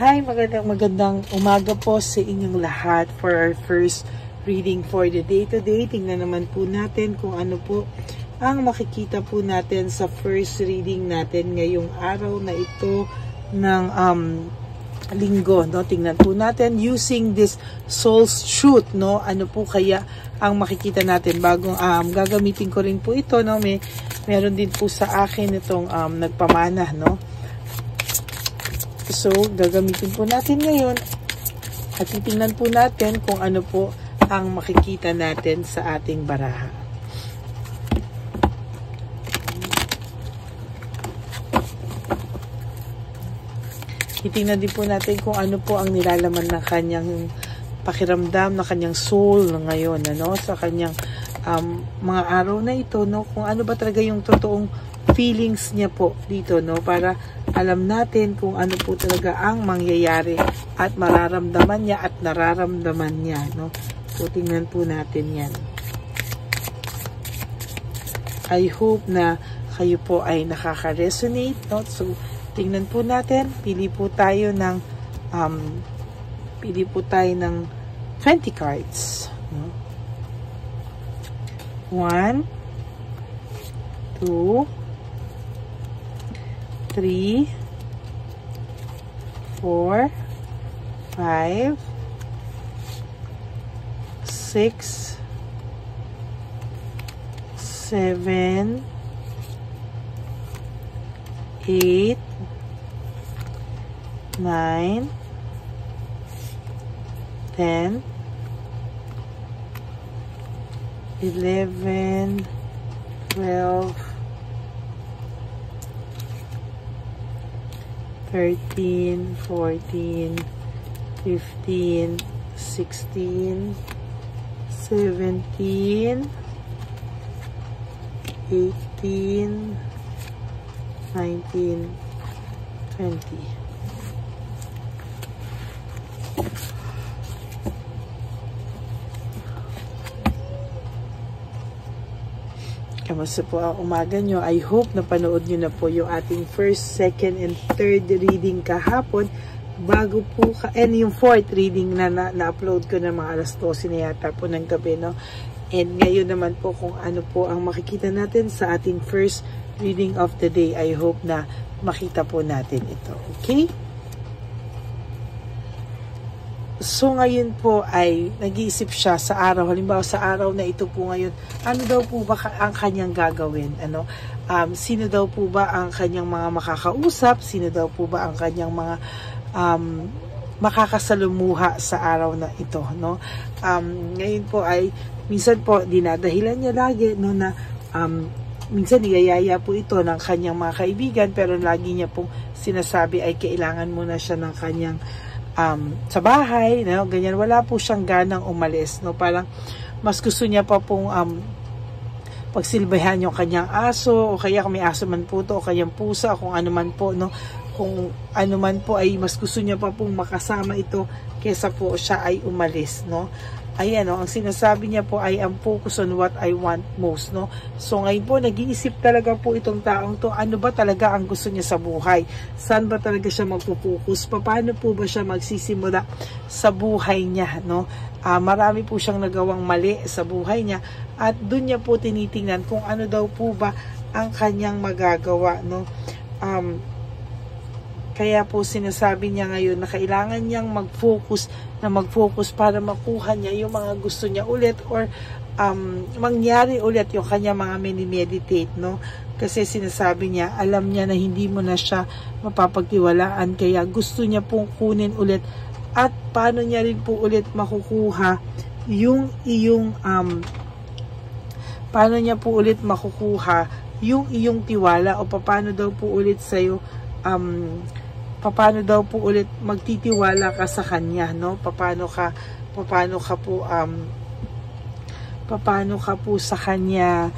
Hi, magandang umaga po sa inyong lahat for our first reading for the day today. Tingnan naman po natin kung ano po ang makikita po natin sa first reading natin ngayong araw na ito ng linggo, no? Tingnan po natin using this soul's truth, no? Ano po kaya ang makikita natin bagong gagamitin ko rin po ito, no? Meron din po sa akin itong nagpamana, no? So, gagamitin po natin ngayon at titingnan po natin kung ano po ang makikita natin sa ating baraha. Titingnan din po natin kung ano po ang nilalaman ng kanyang pakiramdam, na kanyang soul ngayon, ano, sa kanyang mga araw na ito, no, kung ano ba talaga yung totoong feelings niya po dito, no, para alam natin kung ano po talaga ang mangyayari at mararamdaman niya at nararamdaman niya, no. So, tingnan po natin yan. I hope na kayo po ay nakaka-resonate, no. So, tingnan po natin, pili po tayo ng 20 cards, no? 1, 2, 3, 4, 5, 6, 7, 8, 9, 10, 11, 12, 13, 14, 15, 16, 17, 18, 19, 20. Kamusta po ang umaga nyo? I hope na panood nyo na po yung ating first, second, and third reading kahapon bago po, and yung fourth reading na na-upload ko na mga alas 12 na yata po ng gabi, no? And ngayon naman po kung ano po ang makikita natin sa ating first reading of the day. I hope na makita po natin ito. Okay? So, ngayon po ay nag-iisip siya sa araw. Halimbawa, sa araw na ito po ngayon, ano daw po ba ang kanyang gagawin? Ano? Sino daw po ba ang kanyang mga makakausap? Sino daw po ba ang kanyang mga makakasalumuha sa araw na ito? No? Ngayon po ay, minsan po, dinadahilan niya lagi, no, na minsan niyayaya po ito ng kanyang mga kaibigan, pero lagi niya pong sinasabi ay kailangan muna siya ng kanyang sa bahay, no? Ganyan, wala po siyang ganang umalis, no? Parang mas gusto niya pa pong pagsilbahan yung kanyang aso, o kaya kung may aso man po to, o kanyang pusa, kung ano man po, no? Kung ano man po ay mas gusto niya pa pong makasama ito kesa po siya ay umalis, no? Ayan, no? Ang sinasabi niya po ay ang focus on what I want most, no? So ngayon po, nag-iisip talaga po itong taong to, ano ba talaga ang gusto niya sa buhay? Saan ba talaga siya magpo-focus? Paano po ba siya magsisimula sa buhay niya, no? Marami po siyang nagawang mali sa buhay niya at doon niya po tinitingnan kung ano daw po ba ang kanyang magagawa, no? Kaya po sinasabi niya ngayon na kailangan niyang mag-focus para makuha niya yung mga gusto niya ulit, or mangyari ulit yung kanya mga mini-meditate, no? Kasi sinasabi niya, alam niya na hindi mo na siya mapapagtiwalaan, kaya gusto niya pong kunin ulit at paano niya rin po ulit makukuha yung iyong paano niya po ulit makukuha yung iyong tiwala, o paano daw po ulit sa'yo paano daw po ulit magtitiwala ka sa kanya, no? Paano ka po sa kanya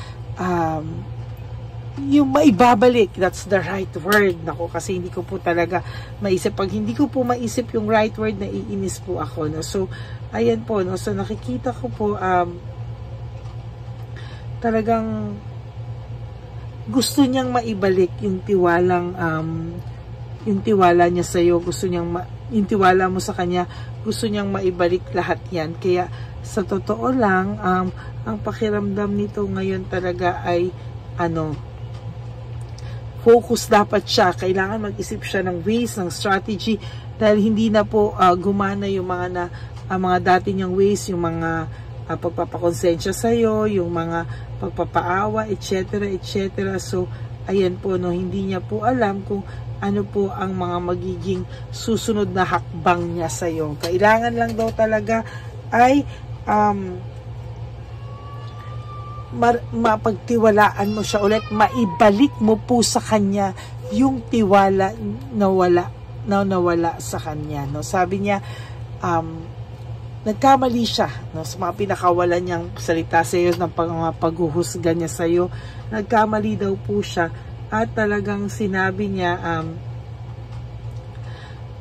yung maibabalik. That's the right word. Nako, kasi hindi ko po talaga maisip. Pag hindi ko po maisip yung right word, naiinis po ako, no? So, ayan po, no? So, nakikita ko po talagang gusto niyang maibalik yung tiwalang yung tiwala niya sa iyo, gusto niyang yung tiwala mo sa kanya, gusto niyang maibalik lahat yan. Kaya sa totoo lang, ang pakiramdam nito ngayon talaga ay focus dapat siya. Kailangan mag-isip siya ng ways, ng strategy, dahil hindi na po gumana yung mga dati niyang ways, yung mga pagpapakonsensya sa iyo, yung mga pagpapaawa, etc., etc. So ayan po, no, hindi niya po alam kung ano po ang mga magiging susunod na hakbang niya sa iyo. Kailangan lang daw talaga ay mapagtiwalaan mo siya ulit, maibalik mo po sa kanya yung tiwala na nawala sa kanya, no. Sabi niya nagkamali siya, no, sa mga pinakawalan niyang salita sa iyo, ng paghuhusga niya sa iyo. Nagkamali daw po siya at talagang sinabi niya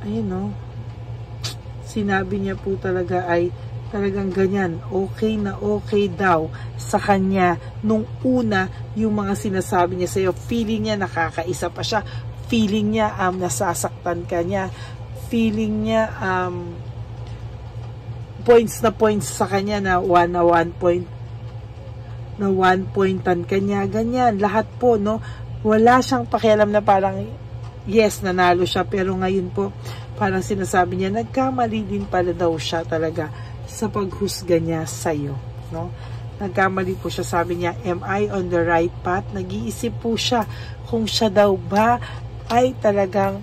ayun, no, sinabi niya po talaga ay talagang ganyan, okay na okay daw sa kanya nung una yung mga sinasabi niya sa iyo. Feeling niya nakakaisa pa siya, feeling niya nasasaktan ka niya, feeling niya points sa kanya na one pointan kanya, ganyan, lahat po, no. Wala siyang pakialam na parang yes, nanalo siya, pero ngayon po parang sinasabi niya nagkamali din pala daw siya talaga sa paghusga niya sa'yo, no. Nagkamali po siya, sabi niya, am I on the right path? Nag-iisip po siya kung siya daw ba ay talagang,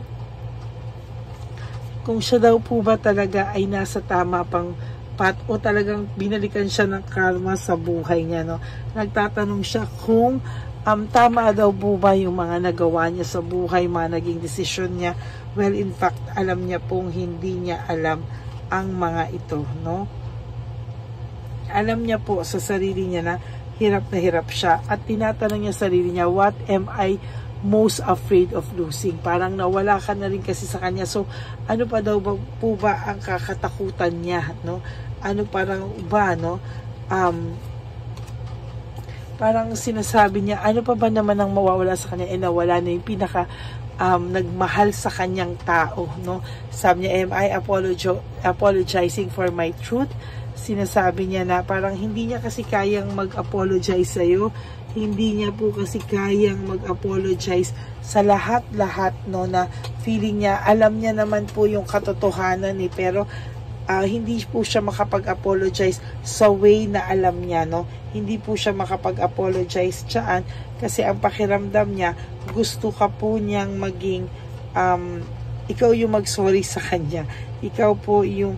kung siya daw po ba talaga ay nasa tama pang path o talagang binalikan siya ng karma sa buhay niya, no. Nagtatanong siya kung tama daw po ba yung mga nagawa niya sa buhay, mga naging desisyon niya. Well, in fact, alam niya pong hindi niya alam ang mga ito, no. Alam niya po sa sarili niya na hirap siya at tinatanong niya sarili niya, what am I most afraid of losing? Parang nawala ka na rin kasi sa kanya. So, ano pa daw po ba ang kakatakutan niya, no? Ano parang ba, no? Parang sinasabi niya, ano pa ba naman ang mawawala sa kanya? Nawala na yung pinaka nagmahal sa kanyang tao, no? Sabi niya, am I apologizing for my truth? Sinasabi niya na parang hindi niya kasi kayang mag-apologize sa'yo, hindi niya po kasi kayang mag-apologize sa lahat-lahat, no, na feeling niya, alam niya naman po yung katotohanan pero hindi po siya makapag-apologize sa way na alam niya, no. Hindi po siya makapag-apologize dyan kasi ang pakiramdam niya, gusto ka po niyang maging ikaw yung mag-sorry sa kanya, ikaw po yung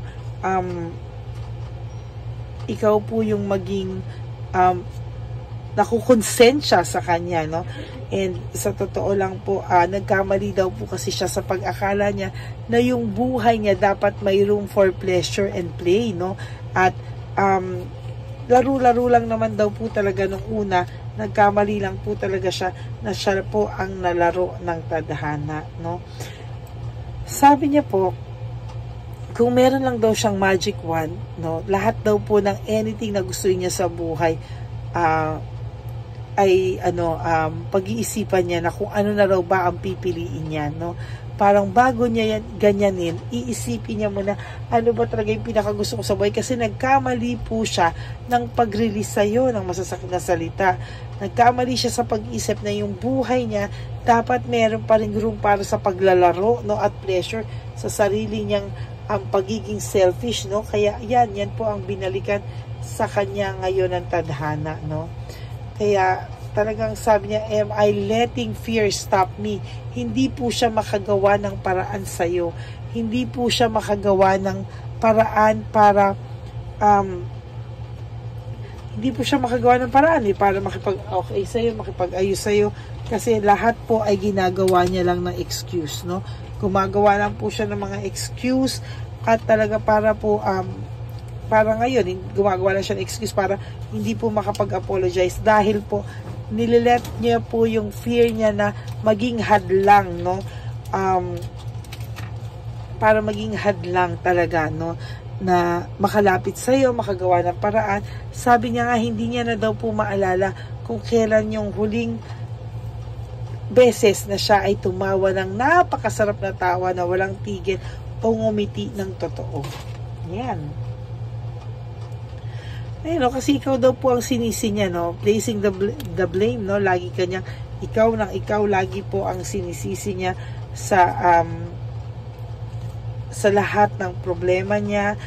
maging nakukonsensya sa kanya, no. And sa totoo lang po, nagkamali daw po kasi siya sa pag-akala niya na yung buhay niya dapat may room for pleasure and play, no. At laro-laro lang naman daw po talaga nung una, nagkamali lang po talaga siya na siya po ang nalaro ng tadhana, no. Sabi niya po, kung meron lang daw siyang magic wand, no, lahat daw po ng anything na gusto niya sa buhay ay pag-iisipan niya na kung ano na raw ba ang pipiliin niya, no. Parang bago niya yan ganyanin, iisipin niya muna ano ba talaga yung pinakagusto ko sa buhay, kasi nagkamali po siya ng pag-release sa'yo ng masasakit na salita. Nagkamali siya sa pag-isip na yung buhay niya dapat meron pa ring room para sa paglalaro, no, at pleasure sa sarili niyang ang pagiging selfish, no. Kaya yan po ang binalikan sa kanya ngayon ng tadhana, no. Kaya talagang sabi niya, am I letting fear stop me? Hindi po siya makagawa ng paraan sa'yo. Hindi po siya makagawa ng paraan para hindi po siya makagawa ng paraan para makipag-okay sa'yo, makipag-ayos sa'yo, kasi lahat po ay ginagawa niya lang ng excuse, no. Gumagawa lang po siya ng mga excuse at talaga para po para ngayon gumagawa lang siya ng excuse para hindi po makapag-apologize, dahil po nililet niya po yung fear niya na maging hadlang, no. Para maging hadlang talaga, no, na makalapit sa iyo, makagawa ng paraan. Sabi niya nga, hindi niya na daw po maalala kung kailan yung huling beses na siya ay tumawa ng napakasarap na tawa na walang tigil o ngumiti ng totoo. Yan. Ayun, no, kasi ikaw daw po ang sinisi niya, no? Placing the blame, no? Lagi kanyang ikaw lagi po ang sinisisi niya sa lahat ng problema niya,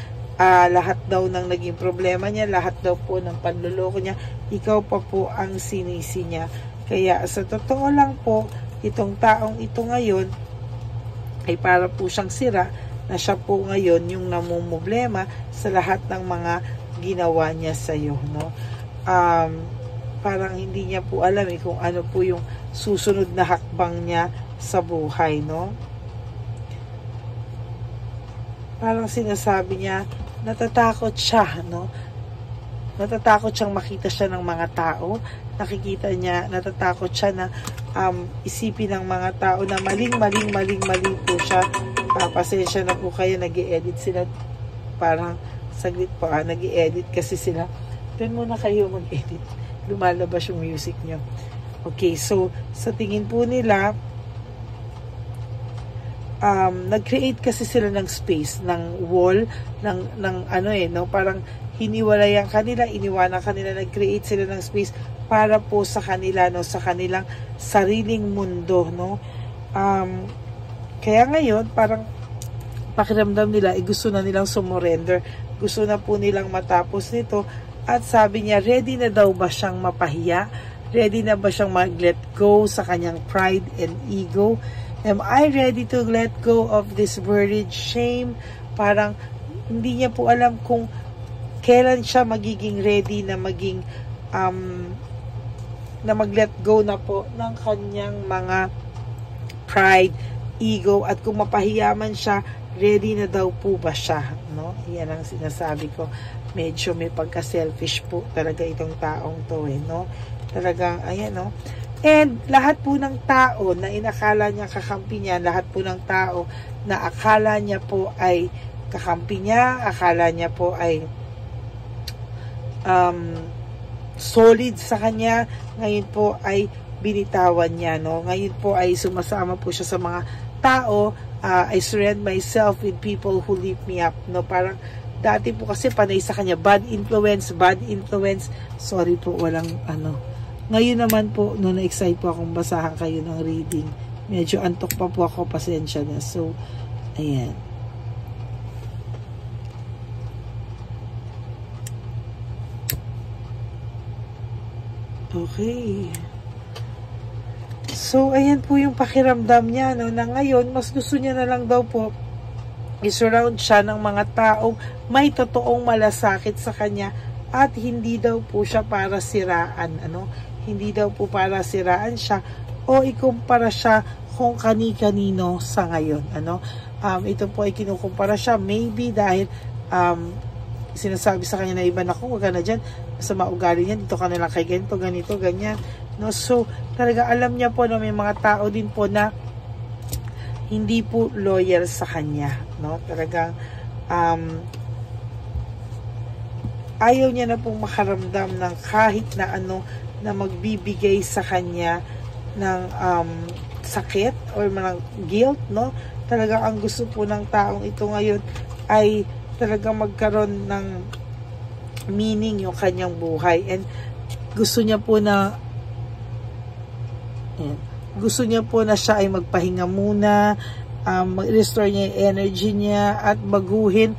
lahat daw ng naging problema niya, lahat daw po ng panluloko niya, ikaw pa po ang sinisi niya. Kaya sa totoo lang po, itong taong ito ngayon ay para po siyang sira na siya po ngayon yung namumblema sa lahat ng mga ginawa niya sa iyo, no? Parang hindi niya po alam kung ano po yung susunod na hakbang niya sa buhay, no? Parang sinasabi niya, natatakot siya, no? Natatakot siyang makita siya ng mga tao. Nakikita niya, natatakot siya na isipin ng mga tao na maling po siya. Pasensya na po kayo, nag-i-edit sila. Parang saglit po, nag-i-edit kasi sila. Doon muna kayo mag-edit. Lumalabas yung music niyo. Okay, so sa tingin po nila, nag-create kasi sila ng space, ng wall, ng ano no? Parang hiniwalayan kanila, iniwanan kanila, nag-create sila ng space para po sa kanila, no? Sa kanilang sariling mundo, no? Kaya ngayon, parang pakiramdam nila, gusto na nilang sumurrender. Gusto na po nilang matapos nito. At sabi niya, ready na daw ba siyang mapahiya? Ready na ba siyang mag-let go sa kanyang pride and ego? Am I ready to let go of this buried shame? Parang hindi niya po alam kung kailan siya magiging ready na maging na mag-let go na po ng kanyang mga pride, ego, at kung mapahiyaman siya, ready na daw po ba siya, no? Yan ang sinasabi ko. Medyo may pagka-selfish po talaga itong taong to, no? Talagang, ayan, no? And lahat po ng tao na inakala niya kakampi niya, lahat po ng tao na akala niya po ay kakampi niya, akala niya po ay solid sa kanya, ngayon po ay binitawan niya, no? Ngayon po ay sumasama po siya sa mga tao. I surround myself with people who lift me up, no? Parang dati po kasi panay sa kanya, bad influence, sorry po, walang ano. Ngayon naman po, no, na-excite po akong basahan kayo ng reading. Medyo antok pa po ako, pasensya na. So, ayan. Okay. So, ayan po yung pakiramdam niya, no, na ngayon, mas gusto niya na lang daw po i-surround siya ng mga taong may totoong malasakit sa kanya at hindi daw po siya para siraan, ano? Hindi daw po para siraan siya o ikumpara siya kung kani-kanino sa ngayon, ano? Ito po ay kinukumpara siya maybe dahil sinasabi sa kanya na iba, naku, wag ka na dyan, sa maugali niyan, dito ka na lang kay ganito, ganito, ganyan, no? So, talaga alam niya po na may mga tao din po na hindi po loyal sa kanya, no? Talagang ayaw niya na pong makaramdam ng kahit na ano na magbibigay sa kanya ng sakit or ng guilt, no? Talagang ang gusto po ng taong ito ngayon ay talagang magkaroon ng meaning yung kanyang buhay, and gusto niya po na siya ay magpahinga muna, mag-restore niya yung energy niya at baguhin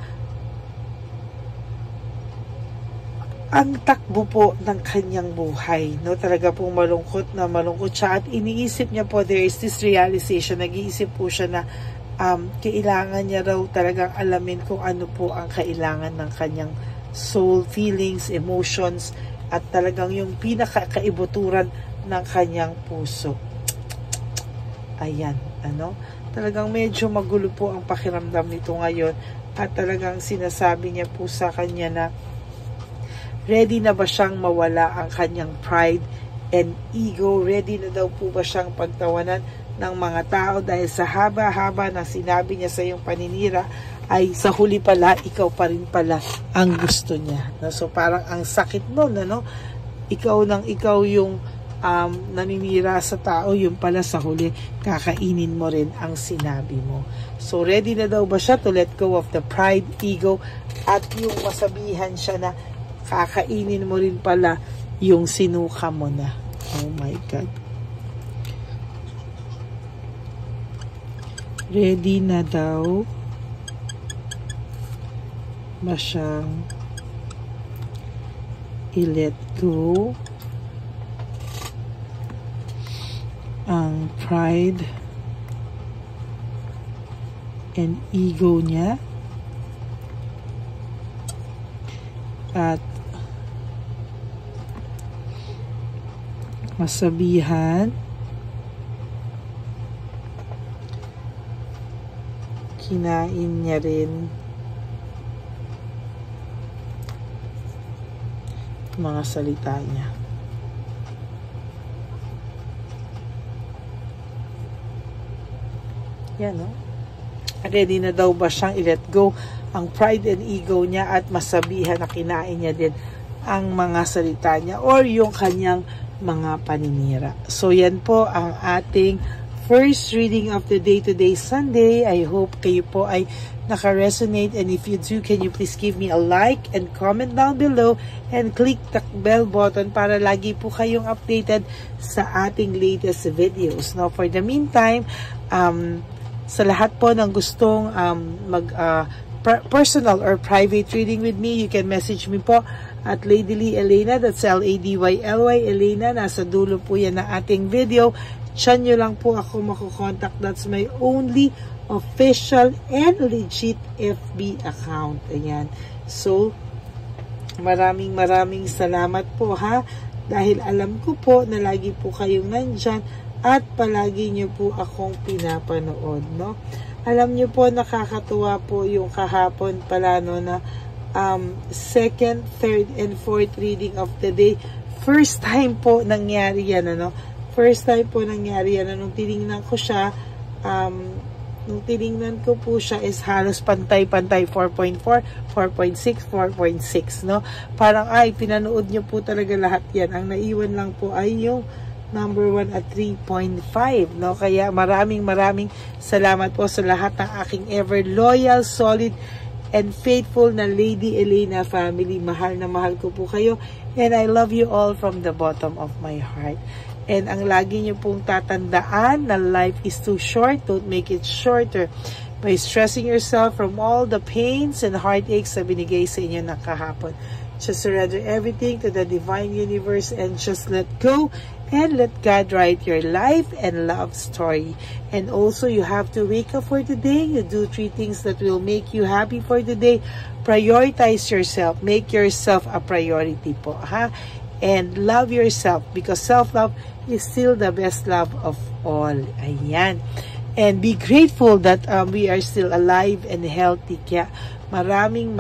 ang takbo po ng kanyang buhay, no? Talaga pong malungkot siya at iniisip niya po, there is this realization, nag-iisip po siya na kailangan niya raw talagang alamin kung ano po ang kailangan ng kanyang soul, feelings, emotions, at talagang yung pinakakaibuturan ng kanyang puso. Ayan, ano? Talagang medyo magulo po ang pakiramdam nito ngayon at talagang sinasabi niya po sa kanya na ready na ba siyang mawala ang kanyang pride and ego? Ready na daw po ba siyang pagtawanan ng mga tao dahil sa haba-haba na sinabi niya sa iyong paninira ay sa huli pala, ikaw pa rin pala ang gusto niya. No? So parang ang sakit nun, ano? Ikaw yung naninira sa tao, yung pala sa huli, kakainin mo rin ang sinabi mo. So, ready na daw ba siya to let go of the pride, ego, at yung masabihan siya na kakainin mo rin pala yung sinuka mo na. Oh my God. Ready na daw ba siyang i-let go ang pride and ego niya at masabihan kinain niya rin mga salita niya. Yan, no? Ready na daw ba siyang i-let go ang pride and ego niya at masabihan na kinain niya din ang mga salita niya or yung kanyang mga paninira. So, yan po ang ating first reading of the day today, Sunday. I hope kayo po ay naka-resonate, and if you do, can you please give me a like and comment down below and click the bell button para lagi po kayong updated sa ating latest videos. Now, for the meantime, sa lahat po ng gustong personal or private reading with me, you can message me po at Ladyly Elena, that's Ladyly Elena, nasa dulo po yan na ating video. Diyan nyo lang po ako makukontakt. That's my only official and legit FB account. Ayan. So, maraming salamat po ha. Dahil alam ko po na lagi po kayong nandyan at palagi nyo po akong pinapanood, no? Alam nyo po, nakakatuwa po yung kahapon pala, no, na second, third, and fourth reading of the day. First time po nangyari yan, ano? First time po nangyari yan. Nung tinignan ko siya, nung tinignan ko po siya is halos pantay-pantay, 4.4, 4.6, 4.6, no? Parang, pinanood nyo po talaga lahat yan. Ang naiwan lang po ay yung number 1 at 3.5, no? Kaya maraming salamat po sa lahat ng aking ever loyal, solid, and faithful na Lady Elena family. Mahal na mahal ko po kayo, and I love you all from the bottom of my heart. And ang lagi nyo pong tatandaan na life is too short. Don't make it shorter by stressing yourself from all the pains and heartaches na binigay sa inyo ng kahapon. Just surrender everything to the divine universe and just let go and let God write your life and love story. And also, you have to wake up for today. You do 3 things that will make you happy for today. Prioritize yourself. Make yourself a priority po, ha? And love yourself, because self-love is still the best love of all. Ayan. And be grateful that we are still alive and healthy. Kaya maraming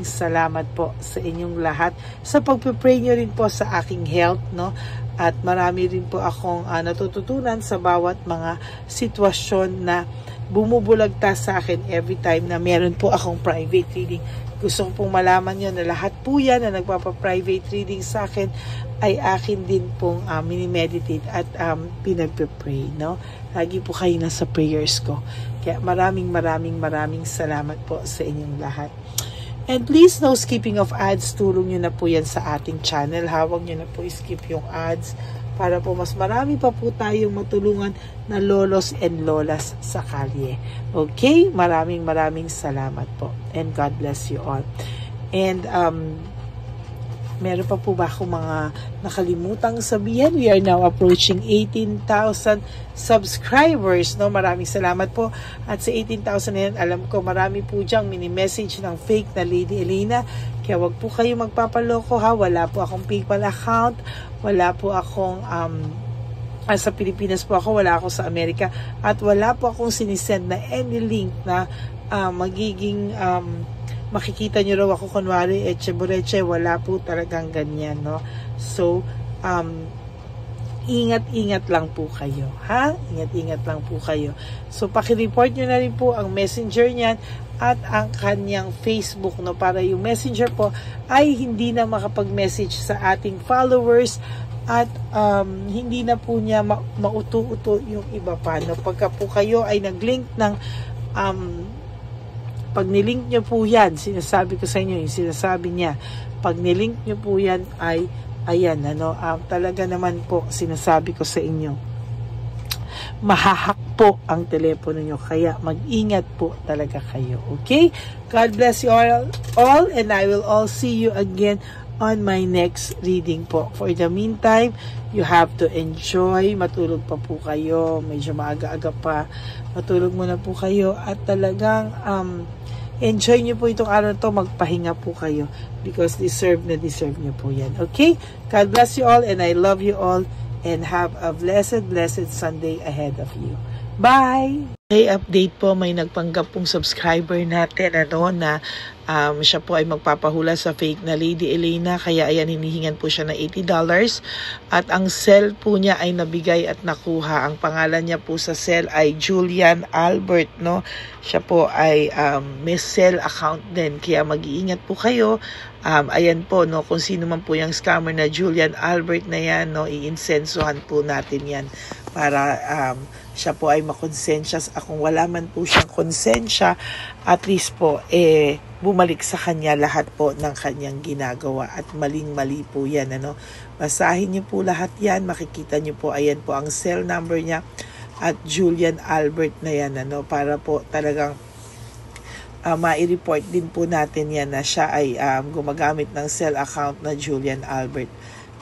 salamat po sa inyong lahat sa pagpipray nyo rin po sa aking health, no? At marami rin po akong natututunan sa bawat mga sitwasyon na bumubulagta sa akin every time na meron po akong private reading. Gusto kong pong malaman nyo na lahat po yan na nagpapa-private reading sa akin ay akin din pong mini-meditate at pinagpe-pray, no? Lagi po kayo nasa prayers ko. Kaya maraming salamat po sa inyong lahat. And please, no skipping of ads. Tulong nyo na po yan sa ating channel. Hawag nyo na po skip yung ads para po mas marami pa po tayong matulungan na lolos and lolas sa kalye. Okay? Maraming salamat po. And God bless you all. And meron pa po ba akong mga nakalimutang sabihin? We are now approaching 18,000 subscribers, no? Maraming salamat po. At sa 18,000 na yan, alam ko marami po diyang mini-message ng fake na Lady Elena. Kaya wag po kayo magpapaloko, ha? Wala po akong PayPal account. Wala po akong sa Pilipinas po ako, wala ako sa Amerika. At wala po akong sinisend na any link na magiging makikita nyo raw ako kunwari eche-bureche, wala po talagang ganyan, no? So, ingat-ingat lang po kayo, ha? Ingat-ingat lang po kayo. So, paki-report nyo na rin po ang messenger niyan at ang kanyang Facebook, no? Para yung messenger po ay hindi na makapag-message sa ating followers at hindi na po niya mauto-uto yung iba pa. No? Pagka po kayo ay nag-link ng pag nilink nyo po yan, sinasabi ko sa inyo, yung sinasabi niya, pag nilink nyo po yan ay, ayan, talaga naman po, sinasabi ko sa inyo, mahahack po ang telepono nyo. Kaya mag-ingat po talaga kayo. Okay? God bless you all and I will all see you again on my next reading po. For the meantime, you have to enjoy. Matulog pa po kayo. Medyo maaga-aga pa. Matulog muna po kayo at talagang enjoy nyo po itong araw to. Magpahinga po kayo because deserve nyo po yan. Okay? God bless you all and I love you all and have a blessed Sunday ahead of you. Bye! Hey, update po, may nagpanggap pong subscriber natin na siya po ay magpapahula sa fake na Lady Elena, kaya ayan, hinihingan po siya ng $80 at ang cell po niya ay nabigay at nakuha. Ang pangalan niya po sa cell ay Julian Albert, no? Siya po ay may cell account din, kaya mag-iingat po kayo. Ayan po, no, kung sino man po yung scammer na Julian Albert na yan, no, iinsensuhan po natin yan para siya po ay makonsensya. Kung wala man po siyang konsensya, at least po bumalik sa kanya lahat po ng kanyang ginagawa at maling-mali po yan. Basahin niyo po lahat yan, makikita niyo po, ayan po ang cell number niya at Julian Albert na yan, para po talagang mai-report din po natin yan na siya ay gumagamit ng cell account na Julian Albert.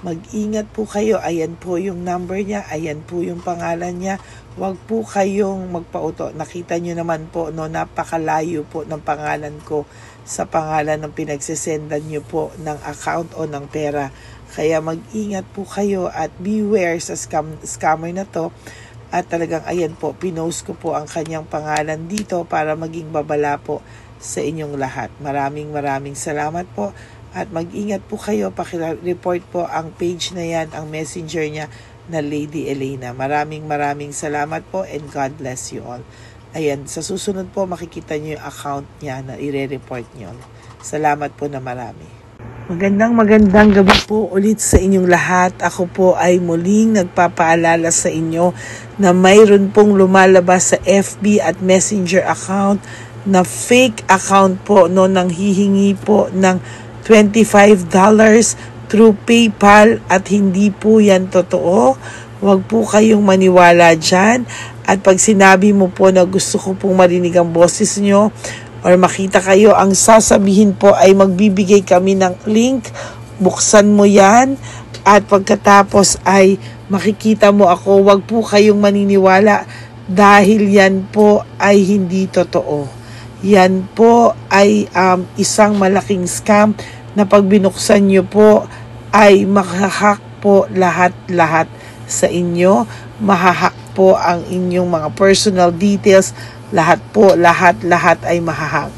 Mag-ingat po kayo. Ayan po yung number niya. Ayan po yung pangalan niya. Huwag po kayong magpauto. Nakita nyo naman po, napakalayo po ng pangalan ko sa pangalan ng pinagsesendan nyo po ng account o ng pera. Kaya mag-ingat po kayo at beware sa scammer na to. At talagang ayan po, pinost ko po ang kanyang pangalan dito para maging babala po sa inyong lahat. Maraming salamat po. At mag-ingat po kayo, paki-report po ang page na yan, ang messenger niya na Lady Elena. Maraming salamat po and God bless you all. Ayan, sa susunod po makikita niyo yung account niya na i-report niyo. Salamat po na marami. Magandang gabi po ulit sa inyong lahat. Ako po ay muling nagpapaalala sa inyo na mayroon pong lumalabas sa FB at Messenger account na fake account po, nang hihingi po ng $25 through PayPal at hindi po yan totoo. Huwag po kayong maniwala dyan. At pag sinabi mo po na gusto ko pong marinig ang boses nyo or makita kayo, ang sasabihin po ay magbibigay kami ng link. Buksan mo yan at pagkatapos ay makikita mo ako. Huwag po kayong maniniwala dahil yan po ay hindi totoo. Yan po ay isang malaking scam na pag binuksan nyo po ay mahahack po lahat sa inyo. Mahahack po ang inyong mga personal details. Lahat ay mahahack.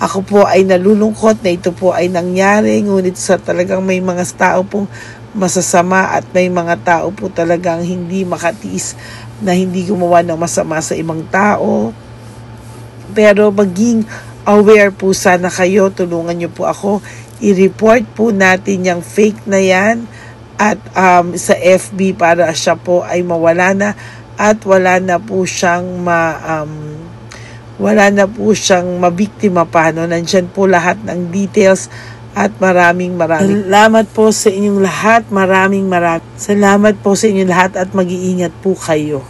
Ako po ay nalulungkot na ito po ay nangyari, ngunit sa talagang may mga tao pong masasama at may mga tao po talagang hindi makatiis na hindi gumawa ng masama sa ibang tao. Pero maging aware po sana kayo, tulungan nyo po ako, i-report po natin yung fake na yan at sa FB para siya po ay mawala na at wala na po siyang mabiktima pa. Nandyan po lahat ng details at maraming salamat po sa inyong lahat. Maraming salamat po sa inyong lahat at mag-iingat po kayo.